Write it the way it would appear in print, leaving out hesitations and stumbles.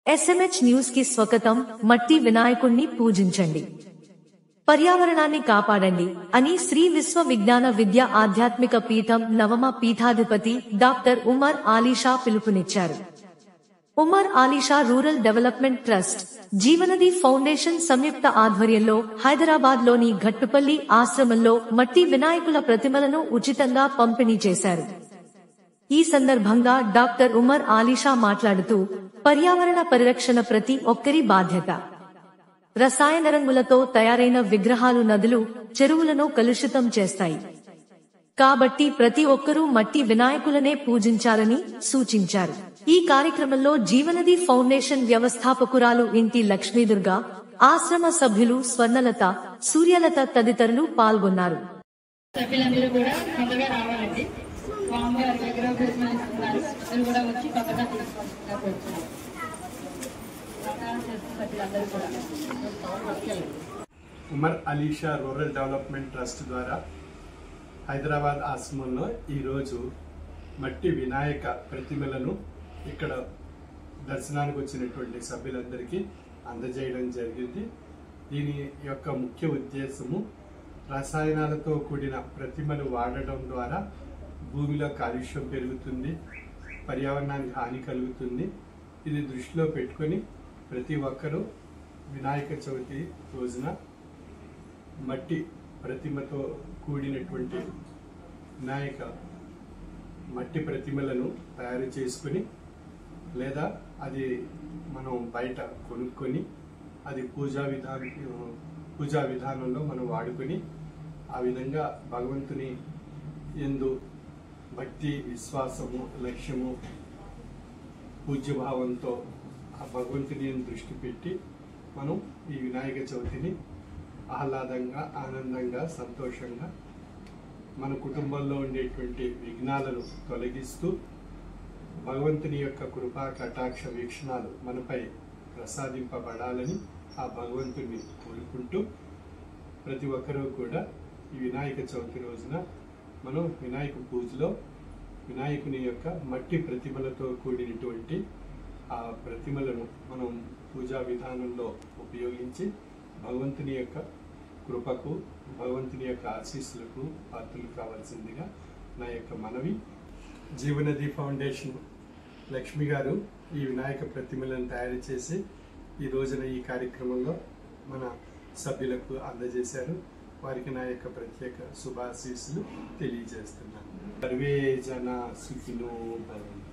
SMH news కి స్వాగతం. మట్టి వినాయకుణ్ణి పూజించండి, పర్యావరణాన్ని కాపాడండి అని శ్రీ విశ్వ విజ్ఞాన విద్య ఆధ్యాత్మిక పీఠం నవమ పీఠాధిపతి డాక్టర్ ఉమర్ ఆలీషా పిలుపునిచ్చారు. Umar Alisha rural development trust, Jeevanadi foundation సంయుక్త ఆధ్వర్యంలో హైదరాబాద్ లోని ఘట్టుపల్లి ఆశ్రమంలో మట్టి వినాయకుల ప్రతిమలను ఉచితంగా పంపిణీ చేశారు. ఈ సందర్భంగా డాక్టర్ ఉమర్ ఆలీషా మాట్లాడుతూ, పర్యావరణ పరిరక్షణ ప్రతి ఒక్కరి బాధ్యత. రసాయన రంగులతో తయారైన విగ్రహాలు నదులు, చెరువులను కలుషితం చేస్తాయి. కాబట్టి ప్రతి ఒక్కరూ మట్టి వినాయకులనే పూజించాలని సూచించారు. ఈ కార్యక్రమంలో జీవనది ఫౌండేషన్ వ్యవస్థాపకురాలు ఇంటి లక్ష్మీదుర్గ, ఆశ్రమ సభ్యులు స్వర్ణలత, సూర్యలత తదితరులు పాల్గొన్నారు. Umar Alisha rural development trust ద్వారా హైదరాబాద్ ఆశ్రమంలో ఈరోజు మట్టి వినాయక ప్రతిమలను ఇక్కడ దర్శనానికి వచ్చినటువంటి సభ్యులందరికీ అందజేయడం జరిగింది. దీని యొక్క ముఖ్య ఉద్దేశము రసాయనాలతో కూడిన ప్రతిమలు వాడడం ద్వారా భూమిలో కాలుష్యం పెరుగుతుంది, పర్యావరణానికి హాని కలుగుతుంది. ఇది దృష్టిలో పెట్టుకొని ప్రతి ఒక్కరూ వినాయక చవితి రోజున మట్టి ప్రతిమతో కూడినటువంటి వినాయక మట్టి ప్రతిమలను తయారు చేసుకుని, లేదా అది మనం బయట కొనుక్కొని అది పూజా విధానంలో మనం వాడుకొని, ఆ విధంగా భగవంతుని యందు భక్తి, విశ్వాసము, లక్ష్యము, పూజ్యభావంతో ఆ భగవంతుని దృష్టి పెట్టి మనం ఈ వినాయక చవితిని ఆహ్లాదంగా, ఆనందంగా, సంతోషంగా మన కుటుంబంలో ఉండేటువంటి విఘ్నాలను తొలగిస్తూ భగవంతుని యొక్క కృపా కటాక్ష వీక్షణాలు మనపై ప్రసాదింపబడాలని ఆ భగవంతుని కోరుకుంటూ ప్రతి ఒక్కరూ కూడా ఈ వినాయక చవితి రోజున మనం వినాయక పూజలో వినాయకుని యొక్క మట్టి ప్రతిమలతో కూడినటువంటి ఆ ప్రతిమలను మనం పూజా విధానంలో ఉపయోగించి భగవంతుని యొక్క కృపకు, భగవంతుని యొక్క ఆశీస్సులకు పాత్రలు కావాల్సిందిగా నా యొక్క మనవి. జీవనది ఫౌండేషన్ లక్ష్మి గారు ఈ వినాయక ప్రతిమలను తయారు చేసి ఈ రోజున ఈ కార్యక్రమంలో మన సభ్యులకు అందజేశారు. వారికి నా యొక్క ప్రత్యేక శుభాశీస్సులు తెలియజేస్తున్నాను. సర్వే జన సుఖినో భవంతు.